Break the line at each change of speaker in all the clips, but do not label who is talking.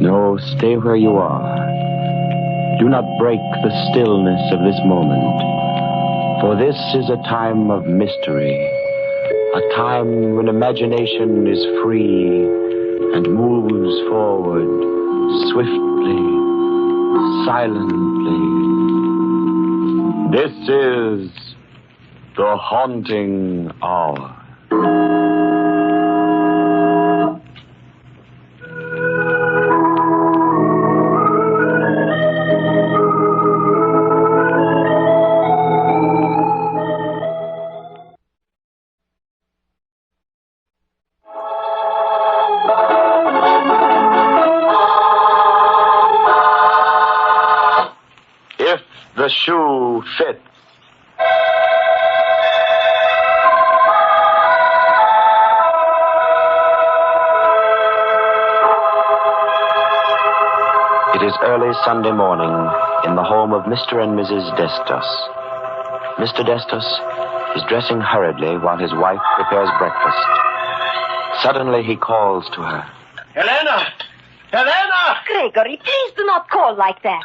No, stay where you are. Do not break the stillness of this moment, for this is a time of mystery, a time when imagination is free and moves forward swiftly, silently. This is the haunting hour. The shoe fits. It is early Sunday morning in the home of Mr. and Mrs. Destos. Mr. Destos is dressing hurriedly while his wife prepares breakfast. Suddenly he calls to her.
Helena! Helena!
Gregory, please do not call like that.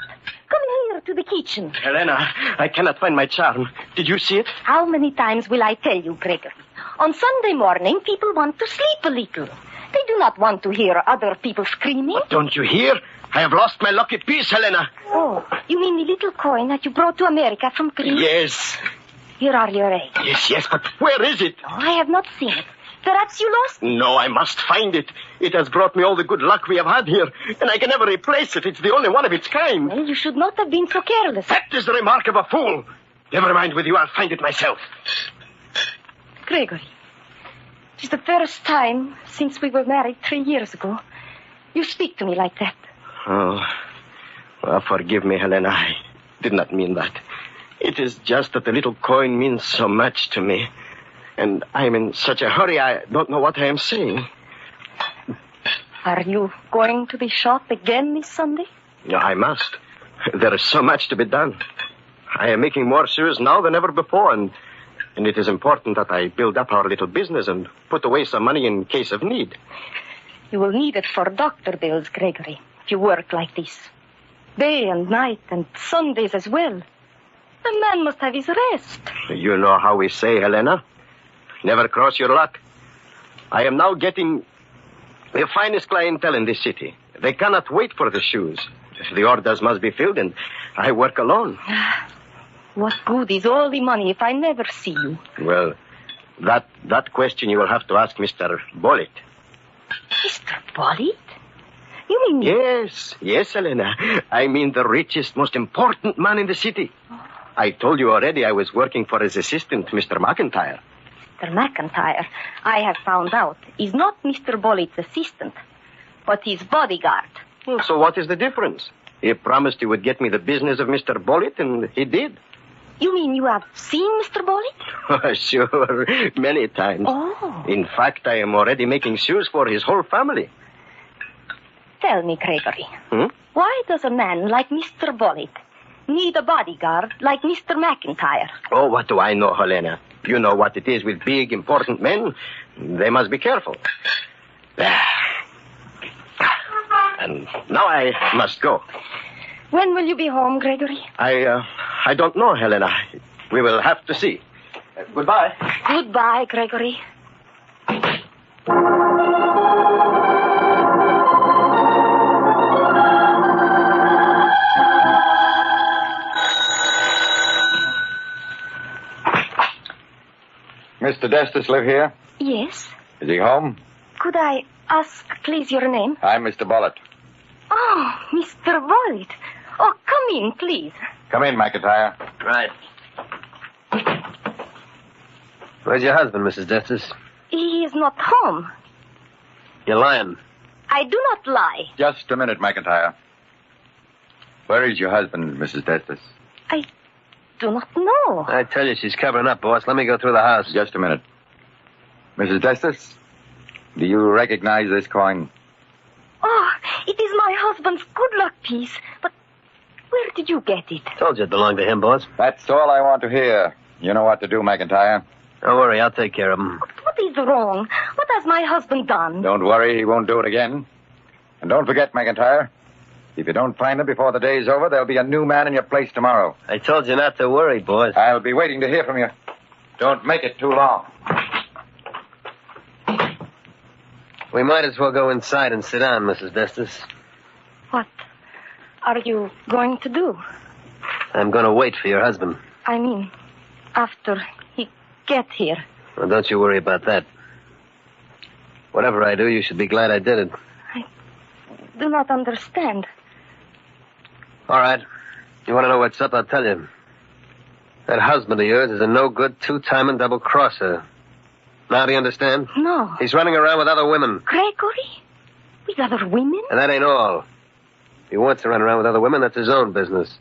Come here to the kitchen.
Helena, I cannot find my charm. Did you see it?
How many times will I tell you, Gregory? On Sunday morning, people want to sleep a little. They do not want to hear other people screaming.
But don't you hear? I have lost my lucky piece, Helena.
Oh, you mean the little coin that you brought to America from Greece?
Yes.
Here are your eggs.
Yes, but where is it?
Oh, I have not seen it. Perhaps you lost it.
No, I must find it. It has brought me all the good luck we have had here, and I can never replace it. It's the only one of its kind.
Well, you should not have been so careless.
That is the remark of a fool. Never mind with you, I'll find it myself.
Gregory, it is the first time since we were married 3 years ago. You speak to me like that.
Oh, well, forgive me, Helena. I did not mean that. It is just that the little coin means so much to me. And I'm in such a hurry, I don't know what I am saying.
Are you going to the shop again this Sunday?
No, I must. There is so much to be done. I am making more shoes now than ever before, and it is important that I build up our little business and put away some money in case of need.
You will need it for doctor bills, Gregory, if you work like this. Day and night and Sundays as well. A man must have his rest.
You know how we say, Helena. Never cross your luck. I am now getting the finest clientele in this city. They cannot wait for the shoes. The orders must be filled, and I work alone.
What good is all the money if I never see you?
Well, that question you will have to ask Mr. Bollitt.
Mr. Bollitt? You mean...
Yes, Helena. I mean the richest, most important man in the city. I told you already I was working for his assistant, Mr. McIntyre.
Mr. McIntyre, I have found out, is not Mr. Bollitt's assistant, but his bodyguard.
Well, so what is the difference? He promised he would get me the business of Mr. Bollitt, and he did.
You mean you have seen Mr. Bollitt?
Oh, sure, many times.
Oh.
In fact, I am already making shoes for his whole family.
Tell me, Gregory, why does a man like Mr. Bollitt need a bodyguard like Mr. McIntyre?
Oh, what do I know, Helena? You know what it is with big, important men. They must be careful. And now I must go.
When will you be home, Gregory?
I don't know, Helena. We will have to see. Goodbye.
Goodbye, Gregory.
Mr. Destos live here?
Yes.
Is he home?
Could I ask, please, your name?
I'm Mr. Bollitt.
Oh, Mr. Bollitt. Oh, come in, please.
Come in, McIntyre.
Right. Where's your husband, Mrs. Destos?
He is not home.
You're lying.
I do not lie.
Just a minute, McIntyre. Where is your husband, Mrs. Destos?
I do not know.
I tell you, she's covering up, boss. Let me go through the house.
Just a minute. Mrs. Destos, do you recognize this coin?
Oh, It is my husband's good luck piece. But where did you get it?
Told you it belonged to him, boss.
That's all I want to hear. You know what to do, McIntyre.
Don't worry, I'll take care of him.
What is wrong? What has my husband done?
Don't worry, he won't do it again. And don't forget, McIntyre, if you don't find him before the day's over, there'll be a new man in your place tomorrow.
I told you not to worry, boss.
I'll be waiting to hear from you. Don't make it too long.
We might as well go inside and sit down, Mrs. Destus.
What are you going to do?
I'm going to wait for your husband.
I mean, after he gets here.
Well, don't you worry about that. Whatever I do, you should be glad I did it.
I do not understand.
All right. You want to know what's up? I'll tell you. That husband of yours is a no-good, two-timing double-crosser. Now do you understand?
No.
He's running around with other women.
Gregory? With other women?
And that ain't all. If he wants to run around with other women, that's his own business.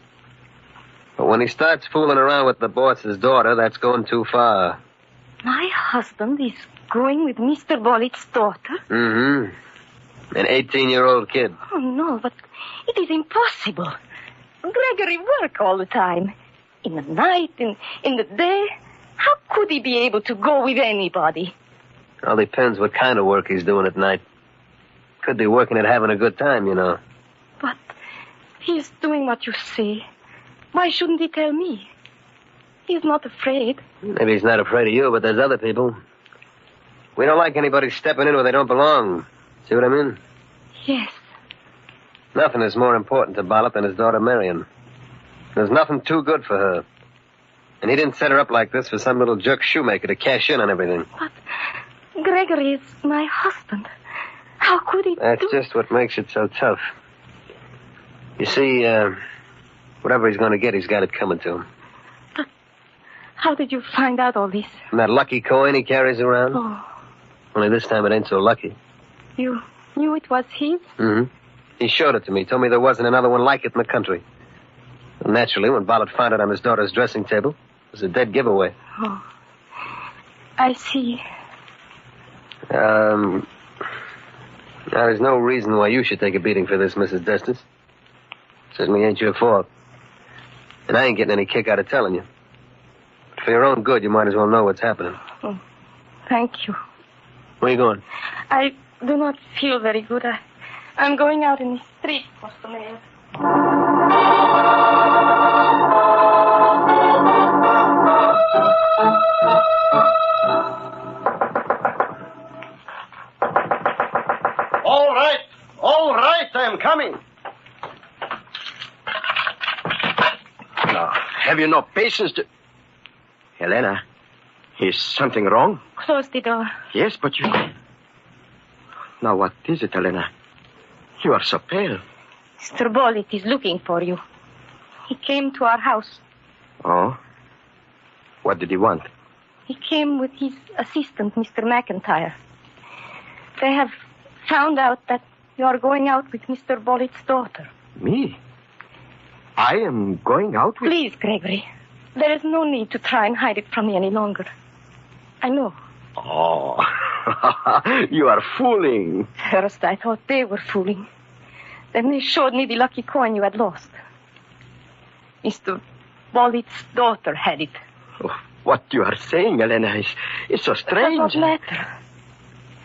But when he starts fooling around with the boss's daughter, that's going too far.
My husband is going with Mr. Bollitt's daughter?
Mm-hmm. An 18-year-old kid.
Oh, no, but it is impossible. Gregory works all the time. In the night, in the day. How could he be able to go with anybody?
All depends what kind of work he's doing at night. Could be working at having a good time, you know.
But he's doing what you say. Why shouldn't he tell me? He's not afraid.
Maybe he's not afraid of you, but there's other people. We don't like anybody stepping in where they don't belong. See what I mean?
Yes.
Nothing is more important to Bollitt than his daughter Marion. There's nothing too good for her. And he didn't set her up like this for some little jerk shoemaker to cash in on everything.
But Gregory is my husband. How could he
That's just what makes it so tough. You see, whatever he's going to get, he's got it coming to him.
But how did you find out all this?
And that lucky coin he carries around?
Oh,
Only this time it ain't so lucky.
you knew it was his?
Mm-hmm. He showed it to me. Told me there wasn't another one like it in the country. And naturally, when Bollitt found it on his daughter's dressing table, it was a dead giveaway.
Oh, I see.
Now, there's no reason why you should take a beating for this, Mrs. Destus. Certainly ain't your fault. And I ain't getting any kick out of telling you. But for your own good, you might as well know what's happening.
Oh, thank you.
Where you going?
I do not feel very good. I'm going out in the street for some air.
All right, I'm coming. Now, have you no patience to... Helena, is something wrong?
Close the door.
Yes, but you... Now, what is it, Helena? You are so pale.
Mr. Bollitt is looking for you. He came to our house.
Oh? What did he want?
He came with his assistant, Mr. McIntyre. They have found out that you are going out with Mr. Bollitt's daughter.
Me? I am going out with...
Please, Gregory. There is no need to try and hide it from me any longer. I know.
Oh, you are fooling.
First, I thought they were fooling. Then they showed me the lucky coin you had lost. Mr. Bollitt's daughter had it.
Oh, what you are saying, Helena, is so strange.
It does not matter.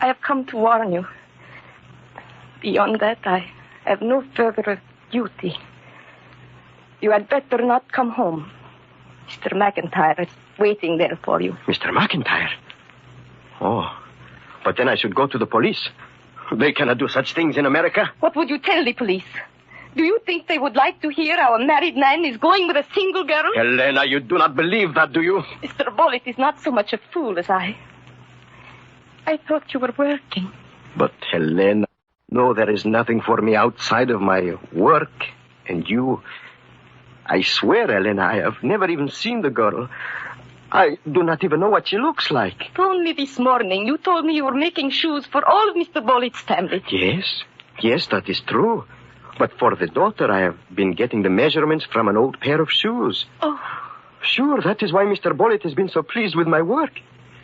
I have come to warn you. Beyond that, I have no further duty. You had better not come home. Mr. McIntyre is waiting there for you.
Mr. McIntyre? Oh, but then I should go to the police. They cannot do such things in America.
What would you tell the police? Do you think they would like to hear our married man is going with a single girl?
Helena, you do not believe that, do you?
Mr. Bollitt is not so much a fool as I. I thought you were working.
But, Helena, no, there is nothing for me outside of my work. And you... I swear, Helena, I have never even seen the girl. I do not even know what she looks like.
Only this morning you told me you were making shoes for all of Mr. Bollitt's family.
Yes, that is true. But for the daughter, I have been getting the measurements from an old pair of shoes.
Oh.
Sure, that is why Mr. Bollitt has been so pleased with my work.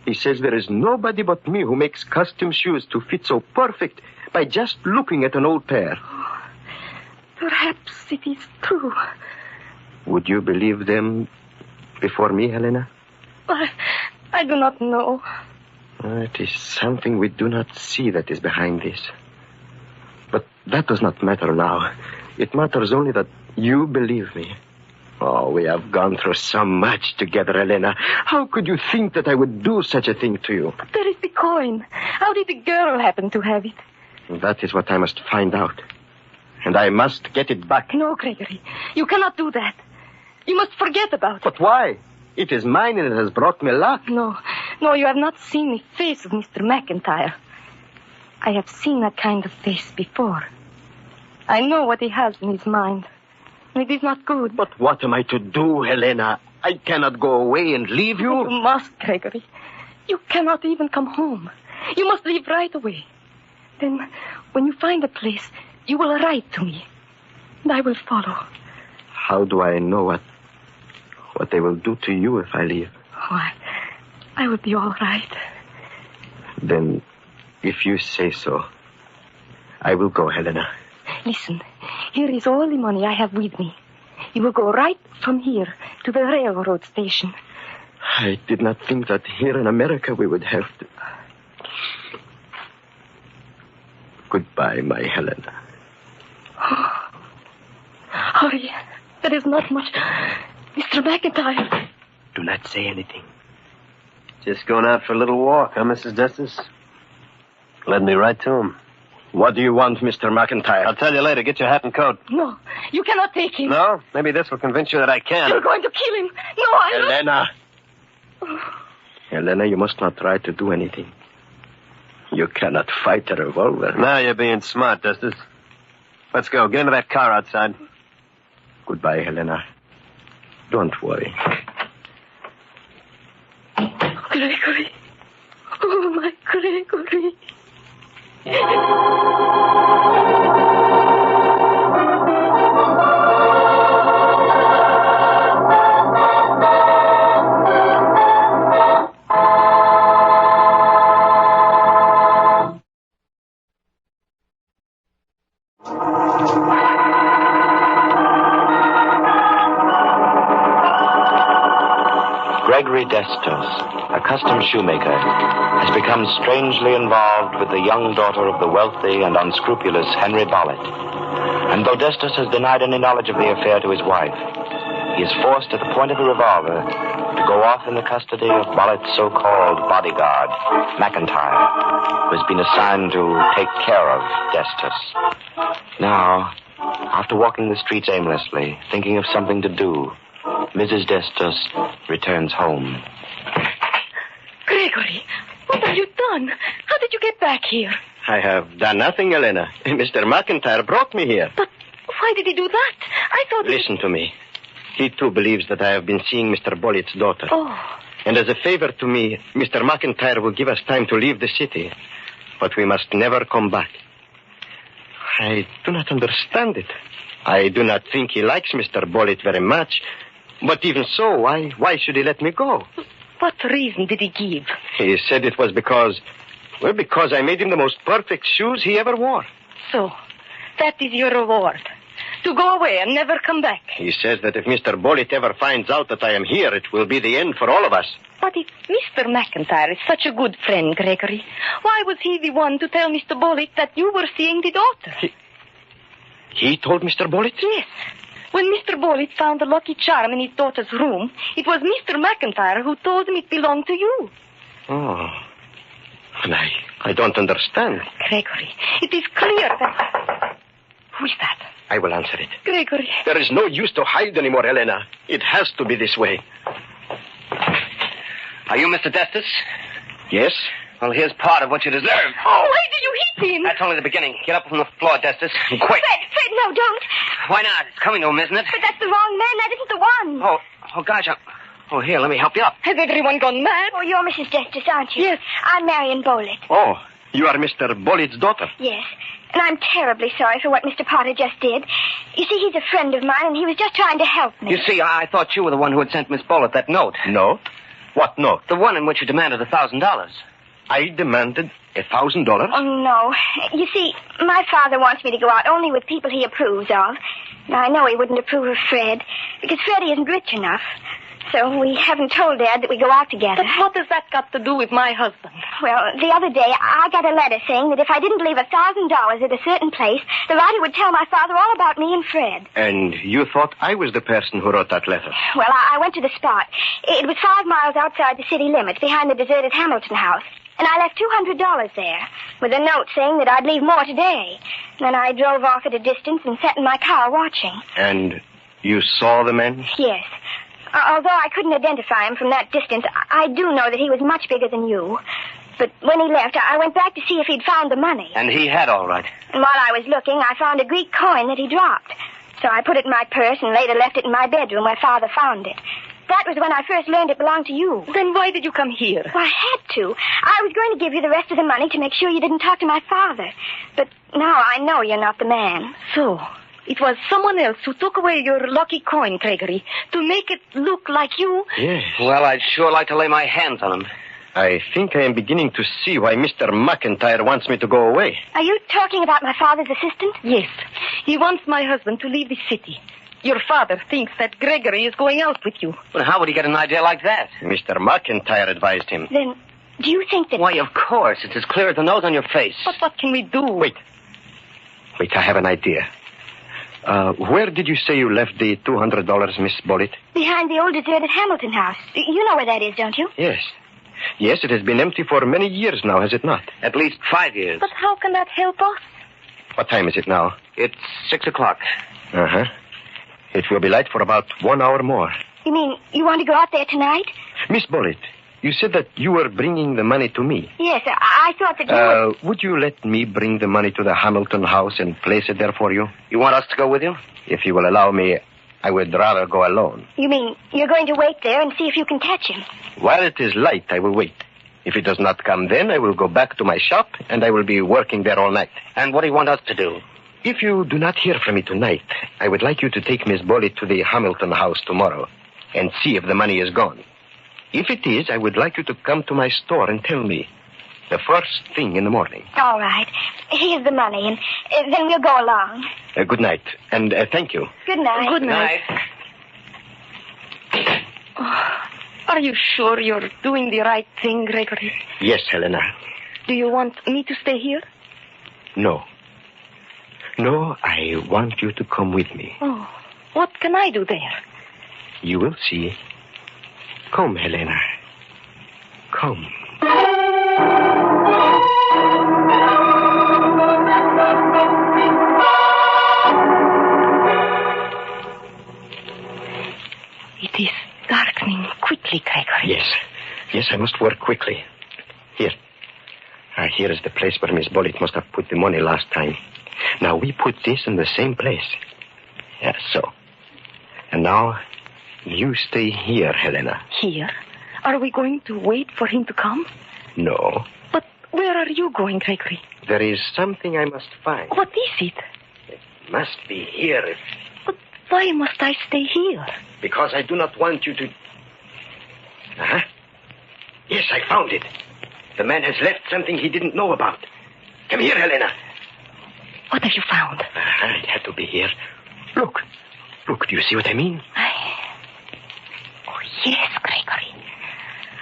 He says there is nobody but me who makes custom shoes to fit so perfect by just looking at an old pair.
Perhaps it is true.
Would you believe them before me, Helena?
I do not know.
It is something we do not see that is behind this. But that does not matter now. It matters only that you believe me. Oh, we have gone through so much together, Helena. How could you think that I would do such a thing to you?
But there is the coin. How did the girl happen to have it?
That is what I must find out. And I must get it back.
No, Gregory. You cannot do that. You must forget about it.
But why? It is mine and it has brought me luck.
No, you have not seen the face of Mr. McIntyre. I have seen that kind of face before. I know what he has in his mind. It is not good.
But what am I to do, Helena? I cannot go away and leave you.
You must, Gregory. You cannot even come home. You must leave right away. Then, when you find a place, you will write to me. And I will follow.
How do I know what they will do to you if I leave?
Oh, I will be all right.
Then, if you say so, I will go, Helena.
Listen, here is all the money I have with me. You will go right from here to the railroad station.
I did not think that here in America we would have to... Goodbye, my Helena.
Oh, hurry. There is not much... Mr. McIntyre.
Do not say anything.
Just going out for a little walk, huh, Mrs. Destus? Led me right to him.
What do you want, Mr. McIntyre?
I'll tell you later. Get your hat and coat.
No, you cannot take him.
No? Maybe this will convince you that I can.
You're going to kill him. No, I don't...
Helena. Helena, you must not try to do anything. You cannot fight a revolver.
Now you're being smart, Destus. Let's go. Get into that car outside.
Goodbye, Helena. Don't worry.
Gregory. Oh, my Gregory.
Gregory Destos, a custom shoemaker, has become strangely involved with the young daughter of the wealthy and unscrupulous Henry Bollitt. And though Destos has denied any knowledge of the affair to his wife, he is forced at the point of the revolver to go off in the custody of Bollitt's so-called bodyguard, McIntyre, who has been assigned to take care of Destos. Now, after walking the streets aimlessly, thinking of something to do, Mrs. Destos returns home.
Gregory, what have you done? How did you get back here?
I have done nothing, Helena. Mr. McIntyre brought me here.
But why did he do that? I thought...
Listen to me. He, too, believes that I have been seeing Mr. Bollitt's daughter.
Oh.
And as a favor to me, Mr. McIntyre will give us time to leave the city. But we must never come back. I do not understand it. I do not think he likes Mr. Bollitt very much. But even so, why should he let me go?
What reason did he give?
He said it was because I made him the most perfect shoes he ever wore.
So, that is your reward. To go away and never come back.
He says that if Mr. Bollitt ever finds out that I am here, it will be the end for all of us.
But if Mr. McIntyre is such a good friend, Gregory, why was he the one to tell Mr. Bollitt that you were seeing the daughter?
He told Mr. Bollitt?
Yes. When Mr. Bollitt found the lucky charm in his daughter's room, it was Mr. McIntyre who told him it belonged to you.
Oh. And I don't understand.
Gregory, it is clear that... Who is that?
I will answer it.
Gregory.
There is no use to hide anymore, Helena. It has to be this way.
Are you Mr. Destus?
Yes.
Well, here's part of what you deserve.
Oh, why did you hit him?
That's only the beginning. Get up from the floor, Destus. Quick.
Fred, no, don't.
Why not? It's coming to him, isn't it?
But that's the wrong man. That isn't the one.
Oh, gosh. Oh, here, let me help you up.
Has everyone gone mad?
Oh, you're Mrs. Destus, aren't you?
Yes.
I'm Marion Bollitt.
Oh, you are Mr. Bollitt's daughter.
Yes. And I'm terribly sorry for what Mr. Potter just did. You see, he's a friend of mine, and he was just trying to help me.
You see, I thought you were the one who had sent Miss Bollitt that note.
No? What note?
The one in which you demanded $1,000.
I demanded $1,000?
Oh, no. You see, my father wants me to go out only with people he approves of. Now, I know he wouldn't approve of Fred, because Freddie isn't rich enough. So we haven't told Dad that we go out together.
But what has that got to do with my husband?
Well, the other day, I got a letter saying that if I didn't leave $1,000 at a certain place, the writer would tell my father all about me and Fred.
And you thought I was the person who wrote that letter?
Well, I went to the spot. It was 5 miles outside the city limits, behind the deserted Hamilton house. And I left $200 there, with a note saying that I'd leave more today. Then I drove off at a distance and sat in my car watching.
And you saw the man?
Yes. Although I couldn't identify him from that distance, I do know that he was much bigger than you. But when he left, I went back to see if he'd found the money.
And he had, all right.
And while I was looking, I found a Greek coin that he dropped. So I put it in my purse and later left it in my bedroom where Father found it. That was when I first learned it belonged to you.
Then why did you come here?
Well, I had to. I was going to give you the rest of the money to make sure you didn't talk to my father. But now I know you're not the man.
So, it was someone else who took away your lucky coin, Gregory, to make it look like you?
Yes.
Well, I'd sure like to lay my hands on him.
I think I am beginning to see why Mr. McIntyre wants me to go away.
Are you talking about my father's assistant?
Yes. He wants my husband to leave the city. Your father thinks that Gregory is going out with you.
But how would he get an idea like that?
Mr. McIntyre advised him.
Then, do you think that...
Why, of course. It's as clear as the nose on your face.
But what can we do?
Wait, I have an idea. Where did you say you left the $200, Miss Bullitt?
Behind the old deserted Hamilton house. You know where that is, don't you?
Yes. Yes, it has been empty for many years now, has it not?
At least 5 years.
But how can that help us?
What time is it now?
It's 6 o'clock.
Uh-huh. It will be light for about 1 hour more.
You mean you want to go out there tonight?
Miss Bullitt, you said that you were bringing the money to me.
Yes, I thought that you
Would you let me bring the money to the Hamilton house and place it there for you?
You want us to go with you?
If you will allow me, I would rather go alone.
You mean you're going to wait there and see if you can catch him?
While it is light, I will wait. If it does not come then, I will go back to my shop, and I will be working there all night.
And what do you want us to do?
If you do not hear from me tonight, I would like you to take Miss Bullitt to the Hamilton house tomorrow and see if the money is gone. If it is, I would like you to come to my store and tell me the first thing in the morning.
All right. Here's the money, and then we'll go along.
Good night, and thank you.
Good night.
Good night. Oh, are you sure you're doing the right thing, Gregory?
Yes, Helena.
Do you want me to stay here?
No. No, I want you to come with me.
Oh, what can I do there?
You will see. Come, Helena. Come.
It is darkening quickly, Gregory.
Yes, I must work quickly. Here. Here is the place where Miss Bullitt must have put the money last time. Now, we put this in the same place. Yes, so. And now, you stay here, Helena.
Here? Are we going to wait for him to come?
No.
But where are you going, Gregory?
There is something I must find.
What is it?
It must be here.
But why must I stay here?
Because I do not want you to... Uh-huh. Yes, I found it. The man has left something he didn't know about. Come here, Helena.
What have you found?
It had to be here. Look, do you see what I mean?
Oh, yes, Gregory.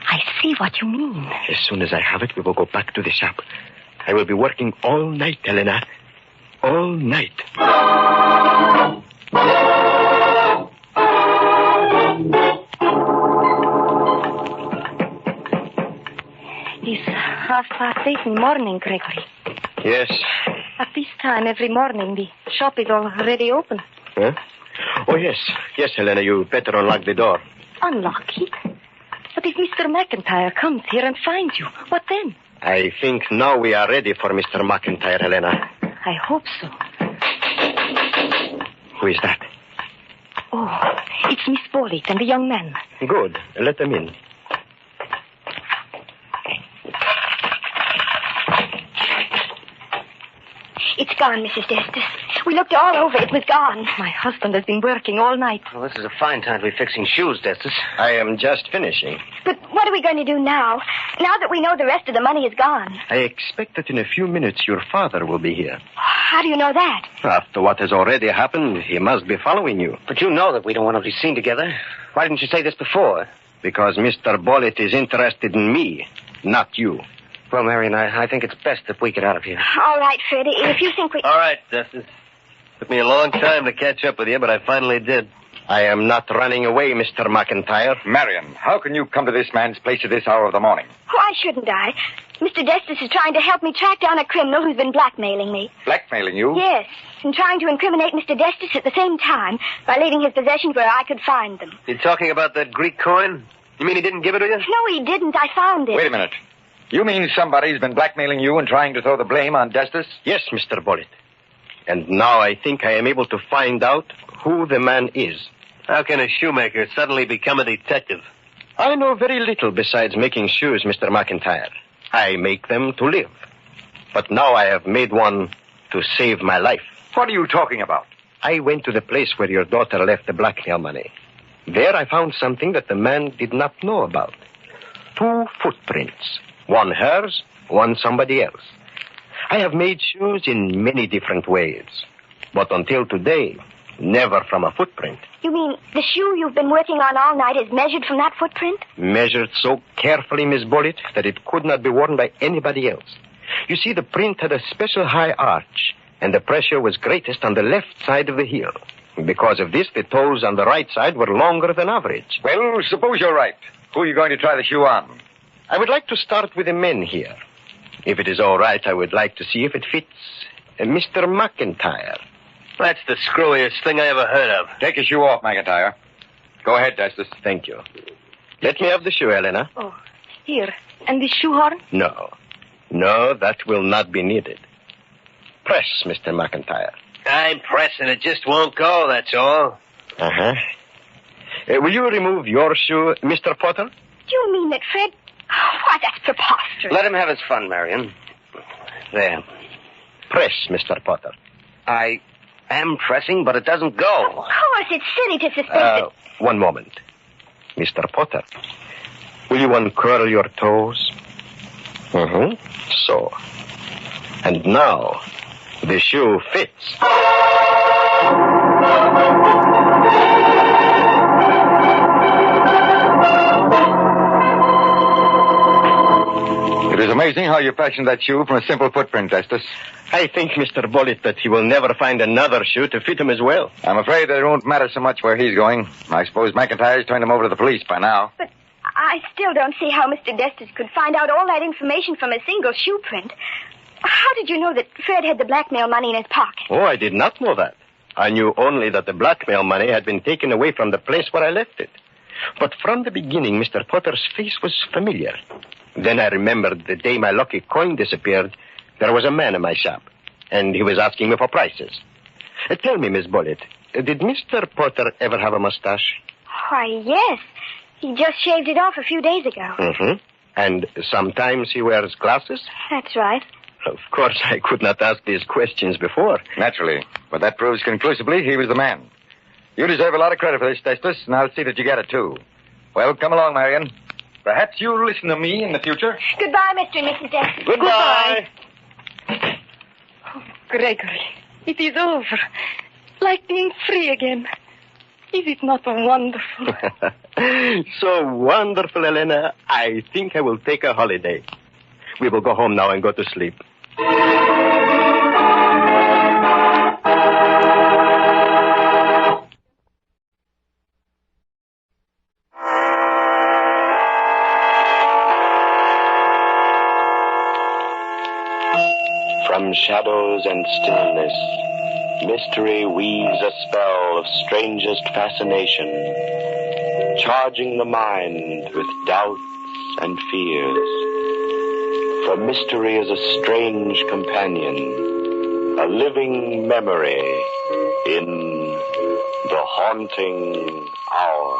I see what you mean.
As soon as I have it, we will go back to the shop. I will be working all night, Helena. All night.
It's 8:30 in the morning, Gregory.
Yes.
At this time every morning, the shop is already open.
Huh? Oh, yes. Yes, Helena, you better unlock the door.
Unlock it? But if Mr. McIntyre comes here and finds you, what then?
I think now we are ready for Mr. McIntyre, Helena.
I hope so.
Who is that?
Oh, it's Miss Bullitt and the young man.
Good. Let them in.
It's gone, Mrs. Destus. We looked all over. It was gone.
My husband has been working all night.
Well, this is a fine time to be fixing shoes, Destus.
I am just finishing.
But what what are we going to do now? Now that we know the rest of the money is gone.
I expect that in a few minutes your father will be here.
How do you know that?
After what has already happened, he must be following you.
But you know that we don't want to be seen together. Why didn't you say this before?
Because Mr. Bullitt is interested in me, not you.
Well, Marion, I think it's best that we get out of here.
All right, Fred. If you think we...
All right, Justice. Took me a long time to catch up with you, but I finally did.
I am not running away, Mr. McIntyre.
Marion, how can you come to this man's place at this hour of the morning?
Why shouldn't I? Mr. Destus is trying to help me track down a criminal who's been blackmailing me.
Blackmailing you?
Yes, and trying to incriminate Mr. Destus at the same time by leaving his possessions where I could find them.
You talking about that Greek coin? You mean he didn't give it to you?
No, he didn't. I found it.
Wait a minute. You mean somebody's been blackmailing you and trying to throw the blame on Destus?
Yes, Mr. Bullitt. And now I think I am able to find out who the man is.
How can a shoemaker suddenly become a detective?
I know very little besides making shoes, Mr. McIntyre. I make them to live. But now I have made one to save my life.
What are you talking about?
I went to the place where your daughter left the blackmail money. There I found something that the man did not know about. 2 footprints. One hers, one somebody else. I have made shoes in many different ways. But until today, never from a footprint.
You mean the shoe you've been working on all night is measured from that footprint?
Measured so carefully, Miss Bullitt, that it could not be worn by anybody else. You see, the print had a special high arch, and the pressure was greatest on the left side of the heel. Because of this, the toes on the right side were longer than average.
Well, suppose you're right. Who are you going to try the shoe on?
I would like to start with the men here. If it is all right, I would like to see if it fits Mr. McIntyre.
That's the screwiest thing I ever heard of.
Take your shoe off, McIntyre. Go ahead, Destus.
Thank you. Let me have the shoe, Helena.
Oh, here. And the shoehorn?
No. No, that will not be needed. Press, Mr. McIntyre.
I'm pressing. It just won't go, that's all.
Uh-huh. Will you remove your shoe, Mr. Potter?
Do you mean that Fred... Oh, why, that's preposterous.
Let him have his fun, Marion. There.
Press, Mr. Potter.
I am pressing, but it doesn't go.
Of course, it's silly to suspect that...
One moment. Mr. Potter, will you uncurl your toes? So. And now, the shoe fits.
It is amazing how you fashioned that shoe from a simple footprint, Destus.
I think, Mr. Bullitt, that he will never find another shoe to fit him as well.
I'm afraid that it won't matter so much where he's going. I suppose McIntyre's turned him over to the police by now.
But I still don't see how Mr. Destus could find out all that information from a single shoe print. How did you know that Fred had the blackmail money in his pocket?
Oh, I did not know that. I knew only that the blackmail money had been taken away from the place where I left it. But from the beginning, Mr. Potter's face was familiar. Then I remembered the day my lucky coin disappeared, there was a man in my shop, and he was asking me for prices. Tell me, Miss Bullitt, did Mr. Potter ever have a mustache?
Why, yes. He just shaved it off a few days ago.
And sometimes he wears glasses?
That's right.
Of course, I could not ask these questions before.
Naturally. But that proves conclusively he was the man. You deserve a lot of credit for this, Destus, and I'll see that you get it, too. Well, come along, Marion. Perhaps you'll listen to me in the future.
Goodbye, Mr. and Mrs. Destus.
Goodbye.
Oh, Gregory, it is over. Like being free again. Is it not wonderful?
So wonderful, Helena. I think I will take a holiday. We will go home now and go to sleep. From shadows and stillness, mystery weaves a spell of strangest fascination, charging the mind with doubts and fears. For mystery is a strange companion, a living memory in the haunting hour.